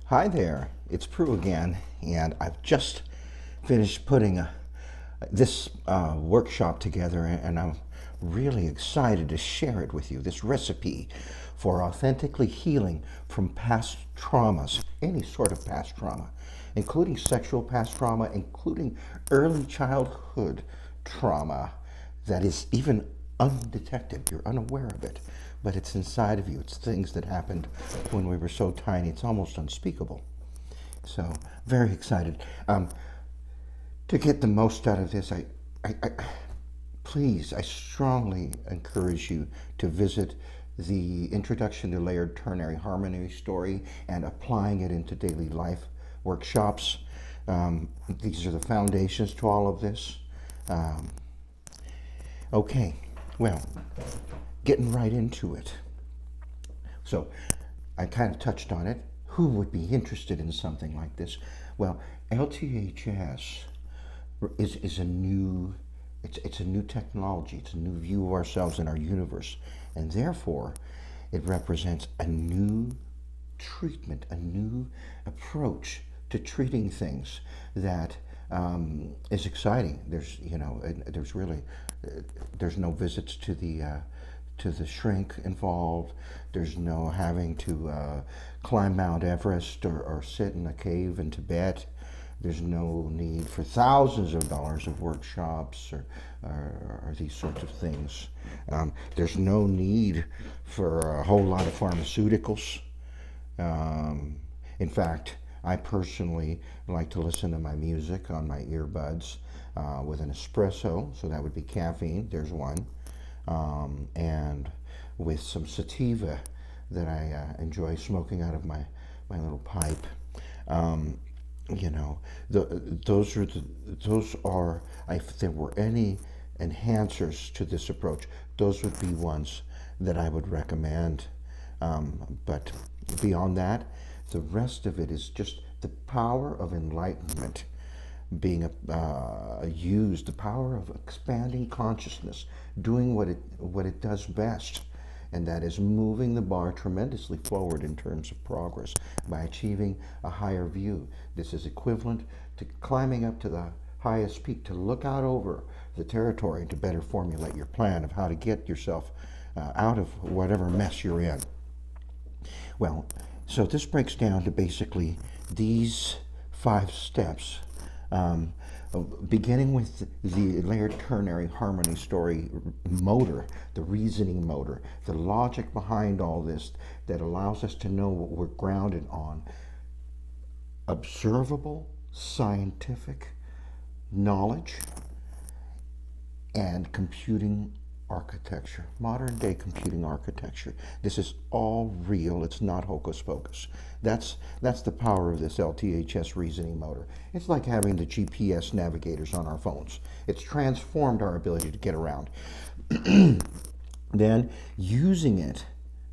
Hi there, it's Prue again, and I've just finished putting this workshop together, and I'm really excited to share it with you. This recipe for authentically healing from past traumas, any sort of past trauma, including sexual past trauma, including early childhood trauma that is even undetected. You're unaware of it, but it's inside of you. It's things that happened when we were so tiny. It's almost unspeakable. So, very excited. To get the most out of this, please, I strongly encourage you to visit the Introduction to Layered Ternary Harmony story and applying it into daily life workshops. These are the foundations to all of this. Um, okay, well, getting right into it. So I kind of touched on it. Who would be interested in something like this? Well, LTHS is a new, it's a new technology. It's a new view of ourselves and our universe, and therefore, it represents a new treatment, a new approach to treating things that is exciting. There's really, there's no visits to the shrink involved. There's no having to climb Mount Everest or sit in a cave in Tibet. There's no need for thousands of dollars of workshops or these sorts of things. There's no need for a whole lot of pharmaceuticals. In fact, I personally like to listen to my music on my earbuds with an espresso, so that would be caffeine. There's one. And with some sativa that I enjoy smoking out of my little pipe. Those are, if there were any enhancers to this approach, those would be ones that I would recommend. But beyond that, the rest of it is just the power of enlightenment being used, the power of expanding consciousness, doing what it does best, and that is moving the bar tremendously forward in terms of progress by achieving a higher view. This is equivalent to climbing up to the highest peak to look out over the territory to better formulate your plan of how to get yourself out of whatever mess you're in. Well, so this breaks down to basically these 5 steps. Beginning with the layered ternary harmony story motor, the reasoning motor, the logic behind all this that allows us to know what we're grounded on. Observable, scientific knowledge and computing architecture, modern day computing architecture. This is all real. It's not hocus pocus. That's the power of this LTHS reasoning motor. It's like having the GPS navigators on our phones. It's transformed our ability to get around. Then using it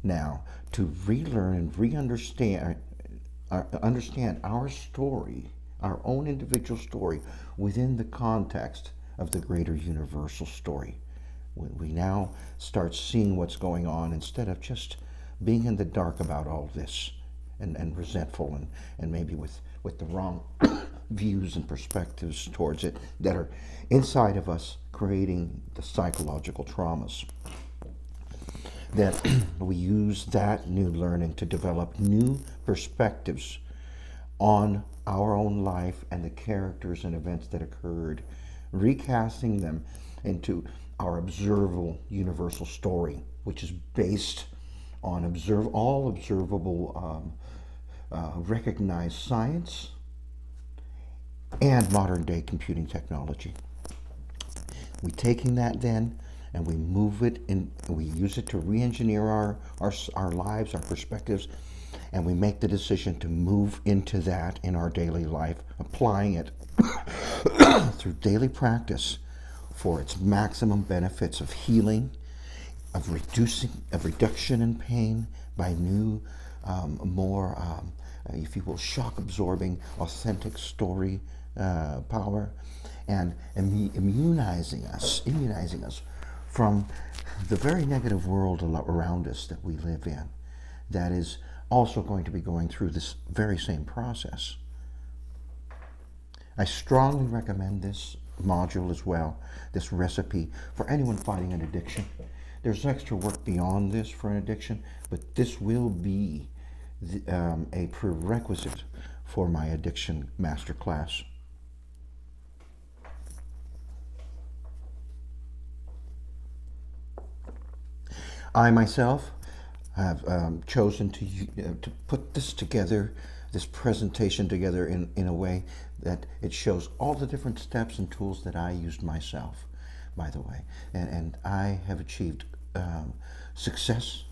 now to relearn and re-understand understand our story, our own individual story within the context of the greater universal story. We now start seeing what's going on instead of just being in the dark about all this and resentful and maybe with the wrong views and perspectives towards it that are inside of us, creating the psychological traumas. That we use that new learning to develop new perspectives on our own life and the characters and events that occurred, recasting them into our observable universal story, which is based on all observable recognized science and modern day computing technology. We're taking that then and we move it in, we use it to re-engineer our lives, our perspectives, and we make the decision to move into that in our daily life, applying it through daily practice for its maximum benefits of healing, of reduction in pain by new, more, if you will, shock-absorbing, authentic story power, and immunizing us from the very negative world around us that we live in, that is also going to be going through this very same process. I strongly recommend this module as well, this recipe, for anyone fighting an addiction. There's extra work beyond this for an addiction, but this will be a prerequisite for my addiction masterclass. I myself have chosen to put this together, this presentation together in a way that it shows all the different steps and tools that I used myself, by the way. And I have achieved success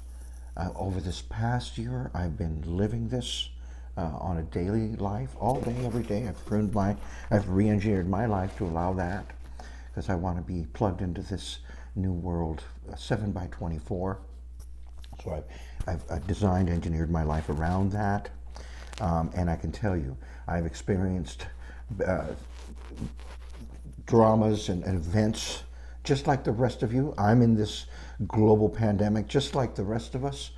over this past year. I've been living this on a daily life, all day, every day. I've re-engineered my life to allow that, because I want to be plugged into this new world, 7 by 24. So I've designed, engineered my life around that. And I can tell you, I've experienced dramas and events just like the rest of you. I'm in this global pandemic just like the rest of us.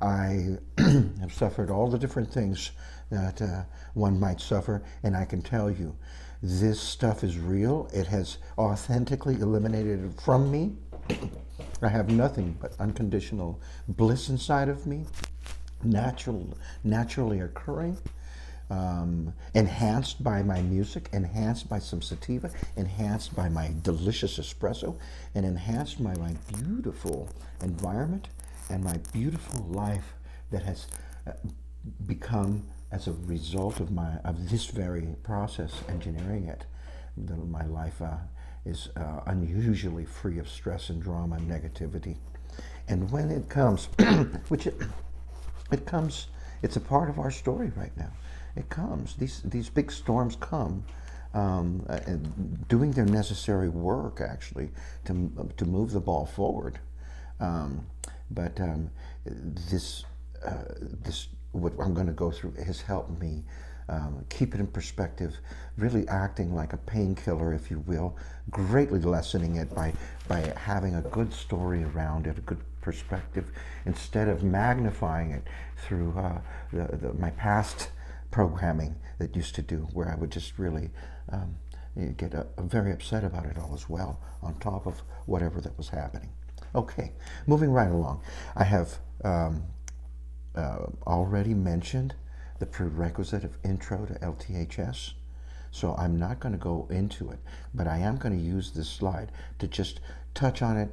I have suffered all the different things that one might suffer, and I can tell you, this stuff is real. It has authentically eliminated it from me. I have nothing but unconditional bliss inside of me, naturally occurring, enhanced by my music, enhanced by some sativa, enhanced by my delicious espresso, and enhanced by my beautiful environment and my beautiful life that has become as a result of this very process, engineering it. My life is unusually free of stress and drama and negativity. And when it comes, it comes, it's a part of our story right now. It comes. These big storms come, doing their necessary work actually to move the ball forward. But this what I'm going to go through has helped me keep it in perspective, really acting like a painkiller, if you will, greatly lessening it by having a good story around it, a good perspective, instead of magnifying it through my past programming that used to do, where I would just really get very upset about it all as well, on top of whatever that was happening. Okay, moving right along. I have already mentioned the prerequisite of intro to LTHS, so I'm not going to go into it, but I am going to use this slide to just touch on it,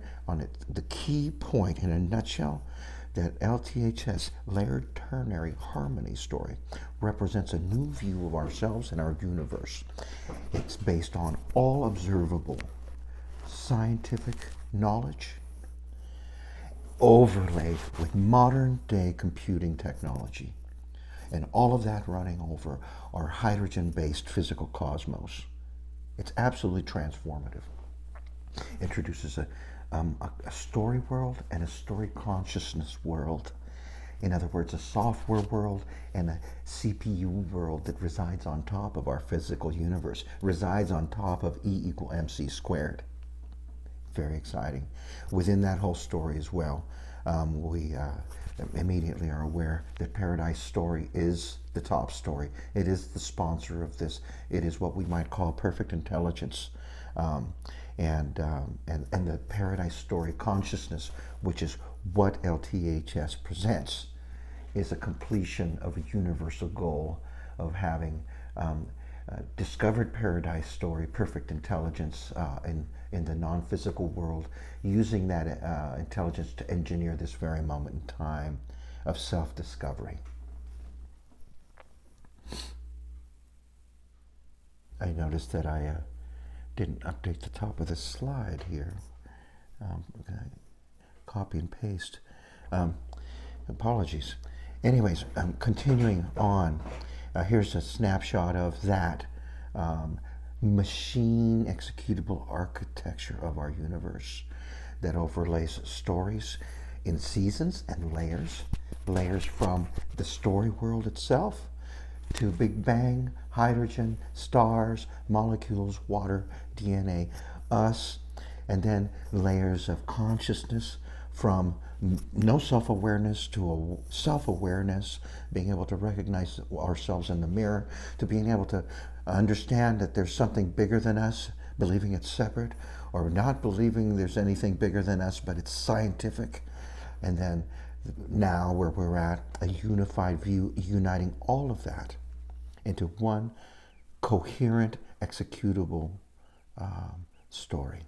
the key point in a nutshell, that LTHS, layered ternary harmony story, represents a new view of ourselves and our universe. It's based on all observable scientific knowledge, overlaid with modern day computing technology, and all of that running over our hydrogen-based physical cosmos. It's absolutely transformative. Introduces a story world and a story consciousness world. In other words, a software world and a CPU world that resides on top of our physical universe, resides on top of E=mc². Very exciting. Within that whole story as well, we immediately are aware that Paradise Story is the top story. It is the sponsor of this. It is what we might call perfect intelligence. And the Paradise Story consciousness, which is what LTHS presents, is a completion of a universal goal of having discovered Paradise Story, perfect intelligence in the non-physical world, using that intelligence to engineer this very moment in time of self-discovery. I noticed that I didn't update the top of this slide here. Copy and paste. Apologies. Anyways, continuing on, here's a snapshot of that machine executable architecture of our universe that overlays stories in seasons and layers from the story world itself to Big Bang, hydrogen, stars, molecules, water, DNA, us, and then layers of consciousness from no self-awareness to a self-awareness, being able to recognize ourselves in the mirror, to being able to understand that there's something bigger than us, believing it's separate, or not believing there's anything bigger than us, but it's scientific. And then now where we're at, a unified view, uniting all of that into one coherent, executable story.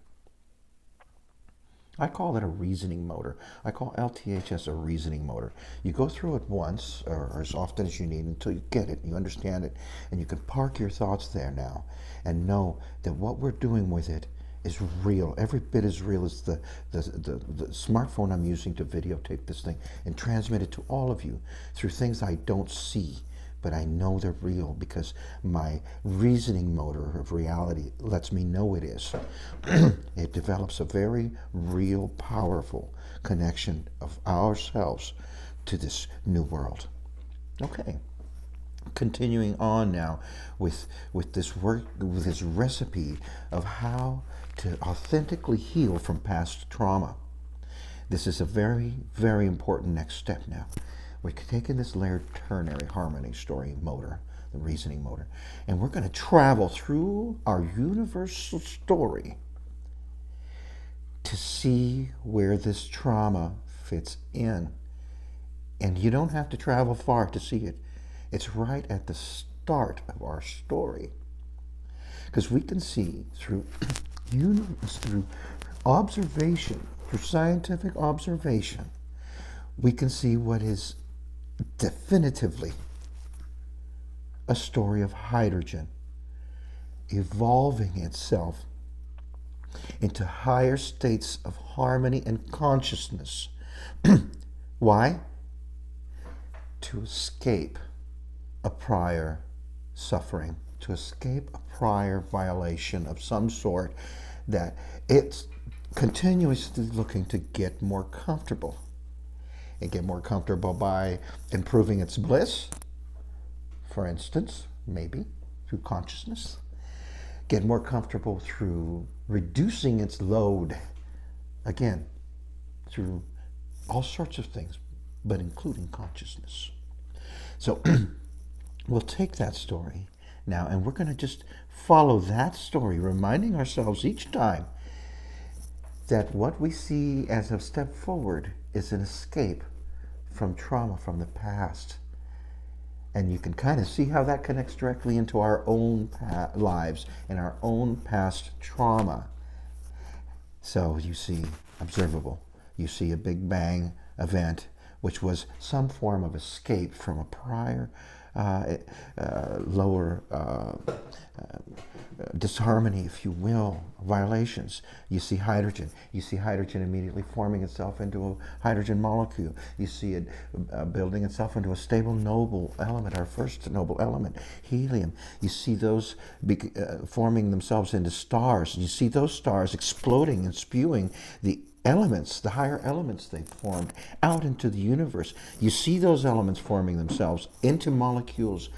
I call that a reasoning motor. I call LTHS a reasoning motor. You go through it once, or as often as you need, until you get it, you understand it, and you can park your thoughts there now and know that what we're doing with it is real. Every bit as real as the smartphone I'm using to videotape this thing and transmit it to all of you through things I don't see, but I know they're real because my reasoning motor of reality lets me know it is. It develops a very real, powerful connection of ourselves to this new world. Okay. Continuing on now with this work, with this recipe of how to authentically heal from past trauma. This is a very, very important next step now. We're taking this layered ternary harmony story motor, the reasoning motor, and we're going to travel through our universal story to see where this trauma fits in. And you don't have to travel far to see it. It's right at the start of our story. Because we can see through observation, through scientific observation, we can see what is definitively a story of hydrogen evolving itself into higher states of harmony and consciousness. Why? To escape a prior suffering, to escape a prior violation of some sort, that it's continuously looking to get more comfortable. And get more comfortable by improving its bliss, for instance, maybe through consciousness. Get more comfortable through reducing its load, again, through all sorts of things, but including consciousness. So we'll take that story now and we're going to just follow that story, reminding ourselves each time that what we see as a step forward is an escape from trauma from the past. And you can kind of see how that connects directly into our own lives and our own past trauma. So you see, observable, you see a Big Bang event, which was some form of escape from a prior lower disharmony, if you will, violations. You see hydrogen. You see hydrogen immediately forming itself into a hydrogen molecule. You see it building itself into a stable noble element, our first noble element, helium. You see those forming themselves into stars. You see those stars exploding and spewing the elements, the higher elements they formed out into the universe. You see those elements forming themselves into molecules,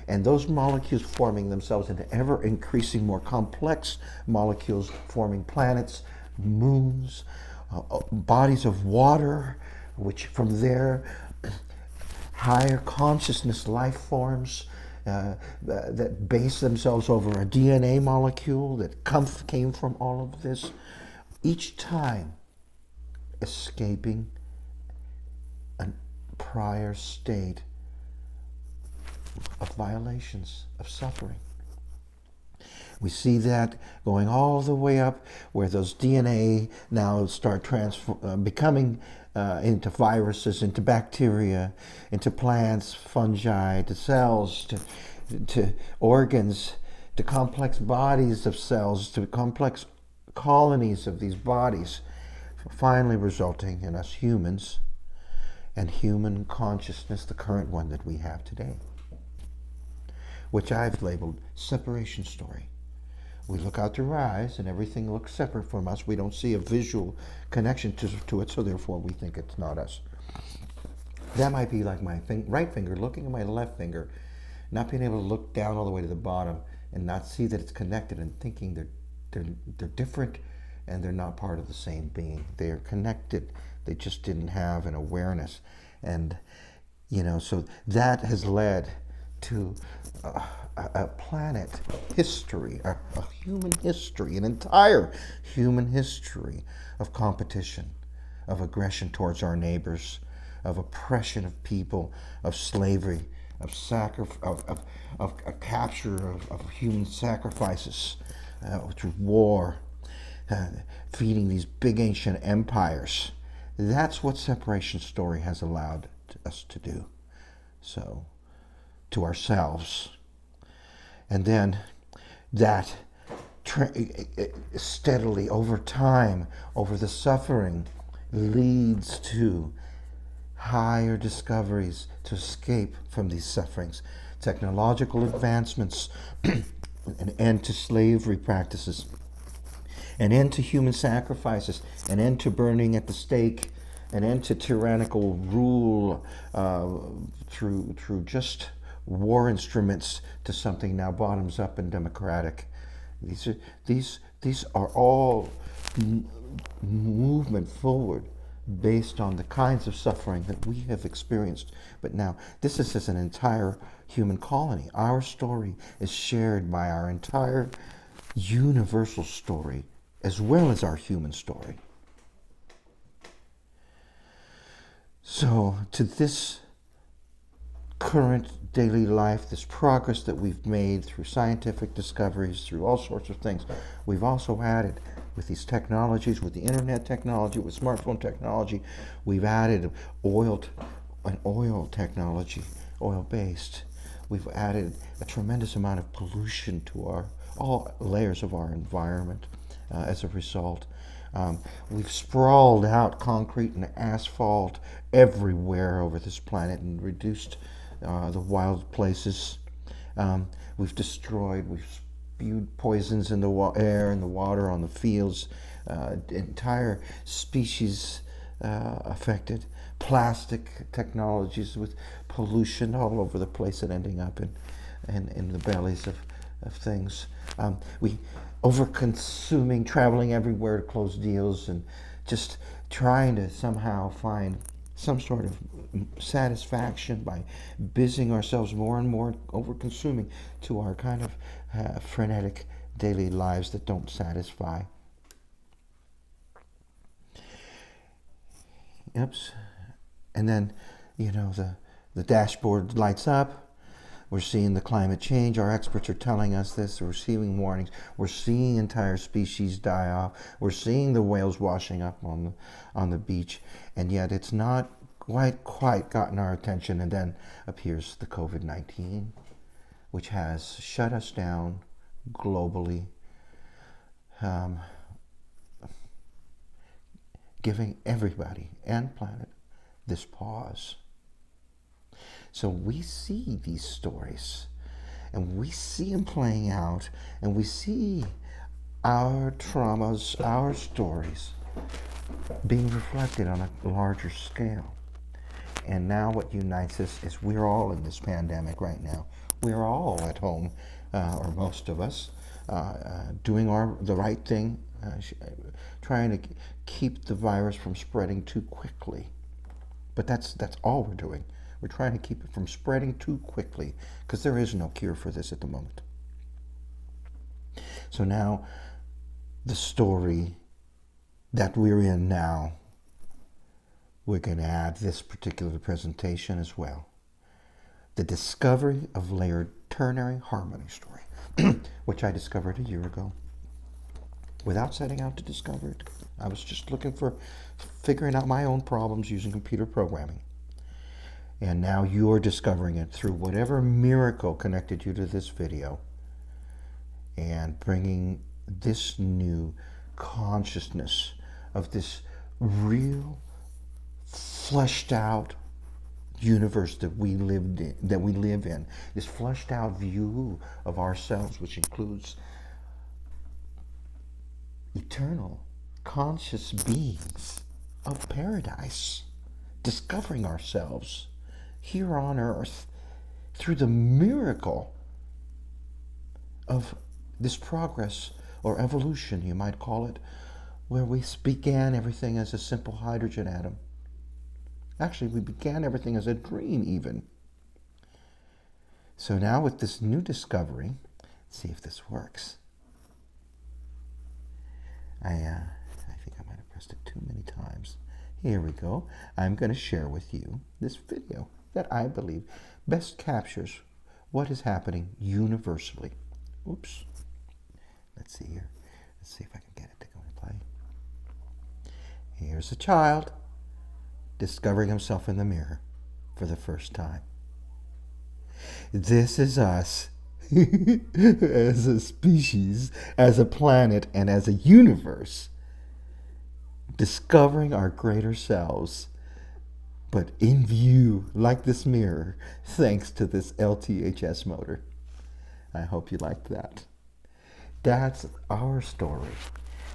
and those molecules forming themselves into ever increasing more complex molecules, forming planets, moons, bodies of water, which from there higher consciousness life forms that base themselves over a DNA molecule that came from all of this, each time escaping a prior state of violations, of suffering. We see that going all the way up where those DNA now start becoming into viruses, into bacteria, into plants, fungi, to cells, to organs, to complex bodies of cells, to complex colonies of these bodies, finally resulting in us humans and human consciousness, the current one that we have today, which I've labeled separation story. We look out through our eyes and everything looks separate from us. We don't see a visual connection to it, so therefore we think it's not us. That might be like my right finger looking at my left finger, not being able to look down all the way to the bottom and not see that it's connected, and thinking they're different and they're not part of the same being. They are connected They just didn't have an awareness. And, so that has led to a planet history, a human history, an entire human history of competition, of aggression towards our neighbors, of oppression of people, of slavery, of a capture of human sacrifices through war, feeding these big ancient empires. That's what separation story has allowed us to do. So, to ourselves. And then that steadily over time, over the suffering, leads to higher discoveries to escape from these sufferings, technological advancements, an end to slavery practices, an end to human sacrifices, an end to burning at the stake, an end to tyrannical rule through just war instruments, to something now bottoms up and democratic. These are all movement forward based on the kinds of suffering that we have experienced. But now, this is as an entire human colony. Our story is shared by our entire universal story, as well as our human story. So, to this current daily life, this progress that we've made through scientific discoveries, through all sorts of things, we've also added, with these technologies, with the internet technology, with smartphone technology, we've added oil technology, oil-based. We've added a tremendous amount of pollution to all layers of our environment as a result. We've sprawled out concrete and asphalt everywhere over this planet and reduced the wild places. We've spewed poisons in the air, in the water, on the fields. Entire species affected. Plastic technologies with pollution all over the place and ending up in the bellies of things. We over-consuming, traveling everywhere to close deals, and just trying to somehow find some sort of satisfaction by busying ourselves more and more, over-consuming to our kind of frenetic daily lives that don't satisfy. Oops. And then, the dashboard lights up. We're seeing the climate change. Our experts are telling us this. We're receiving warnings. We're seeing entire species die off. We're seeing the whales washing up on the beach. And yet it's not quite gotten our attention. And then appears the COVID-19, which has shut us down globally, giving everybody and planet this pause. So we see these stories, and we see them playing out, and we see our traumas, our stories being reflected on a larger scale. And now what unites us is we're all in this pandemic right now. We're all at home, or most of us, doing the right thing, trying to keep the virus from spreading too quickly. But that's all we're doing. We're trying to keep it from spreading too quickly, because there is no cure for this at the moment. So now, the story that we're in now, we're going to add this particular presentation as well. The discovery of layered ternary harmony story, which I discovered a year ago. Without setting out to discover it, I was just figuring out my own problems using computer programming. And now you're discovering it through whatever miracle connected you to this video, and bringing this new consciousness of this real, fleshed out universe that we live in, this fleshed out view of ourselves, which includes eternal, conscious beings of paradise, discovering ourselves here on earth through the miracle of this progress, or evolution, you might call it, where we began everything as a simple hydrogen atom. Actually, we began everything as a dream even. So now with this new discovery, let's see if this works. I think I might have pressed it too many times. Here we go. I'm going to share with you this video that I believe best captures what is happening universally. Oops. Let's see here. Let's see if I can get it to go and play. Here's a child discovering himself in the mirror for the first time. This is us as a species, as a planet, and as a universe, discovering our greater selves, but in view, like this mirror, thanks to this LTHS motor. I hope you liked that. That's our story.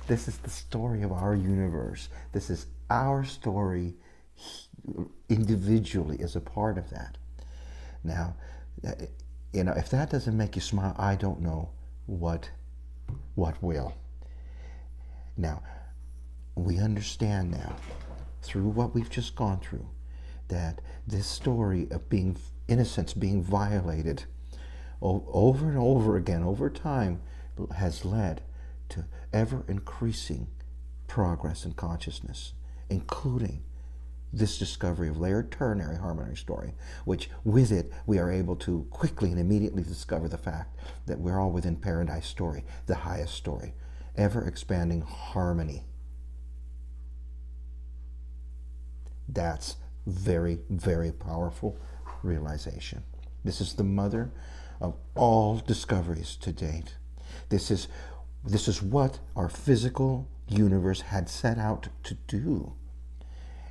This is the story of our universe. This is our story individually as a part of that. Now, if that doesn't make you smile, I don't know what will. Now, we understand now, through what we've just gone through, that this story of being innocence being violated over and over again, over time, has led to ever increasing progress in consciousness, including this discovery of layered ternary harmony story, which with it we are able to quickly and immediately discover the fact that we're all within paradise story, the highest story, ever expanding harmony. That's very, very powerful realization. This is the mother of all discoveries to date. This is what our physical universe had set out to do.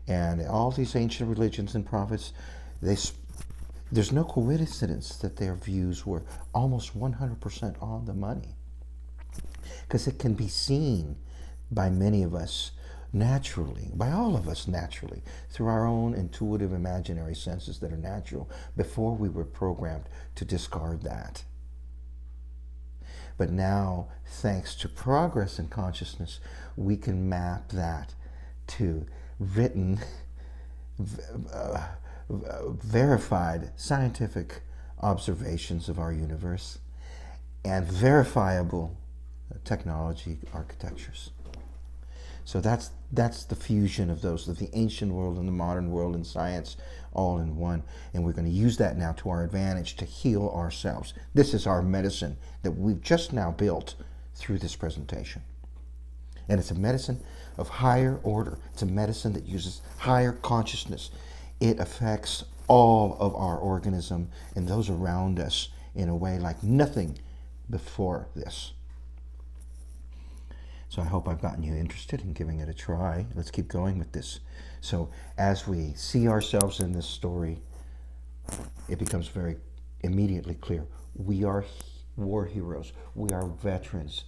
And all these ancient religions and prophets, there's no coincidence that their views were almost 100% on the money. Because it can be seen by many of us naturally, by all of us naturally, through our own intuitive imaginary senses that are natural before we were programmed to discard that. But now, thanks to progress in consciousness, we can map that to written, verified scientific observations of our universe and verifiable technology architectures. So that's the fusion of those, of the ancient world and the modern world and science all in one. And we're going to use that now to our advantage to heal ourselves. This is our medicine that we've just now built through this presentation. And it's a medicine of higher order. It's a medicine that uses higher consciousness. It affects all of our organism and those around us in a way like nothing before this. So I hope I've gotten you interested in giving it a try. Let's keep going with this. So as we see ourselves in this story, it becomes very immediately clear. We are war heroes. We are veterans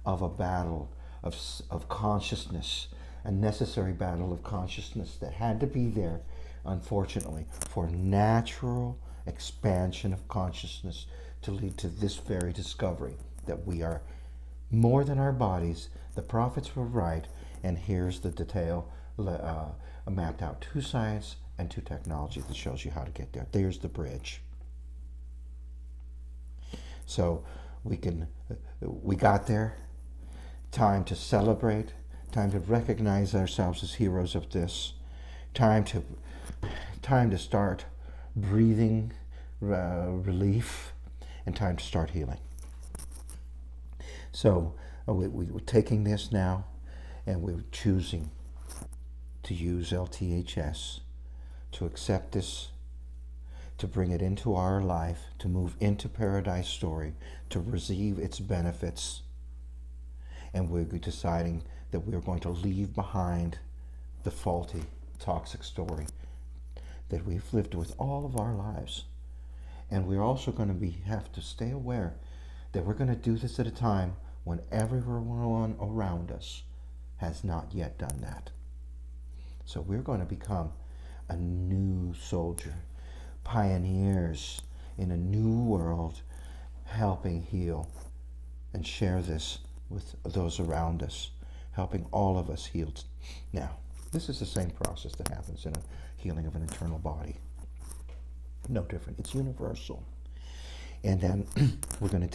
of a battle of consciousness, a necessary battle of consciousness that had to be there, unfortunately, for natural expansion of consciousness to lead to this very discovery that we are more than our bodies. The prophets were right, and here's the detail mapped out to science and to technology that shows you how to get there. There's the bridge. So we got there. Time to celebrate, time to recognize ourselves as heroes of this, time to start breathing relief, and time to start healing. So we're taking this now, and we're choosing to use LTHS, to accept this, to bring it into our life, to move into Paradise Story, to receive its benefits. And we're deciding that we're going to leave behind the faulty, toxic story that we've lived with all of our lives. And we're also going to have to stay aware that we're going to do this at a time when everyone around us has not yet done that. So we're going to become a new soldier, pioneers in a new world, helping heal and share this with those around us, helping all of us heal. Now, this is the same process that happens in a healing of an internal body. No different. It's universal. And then we're going to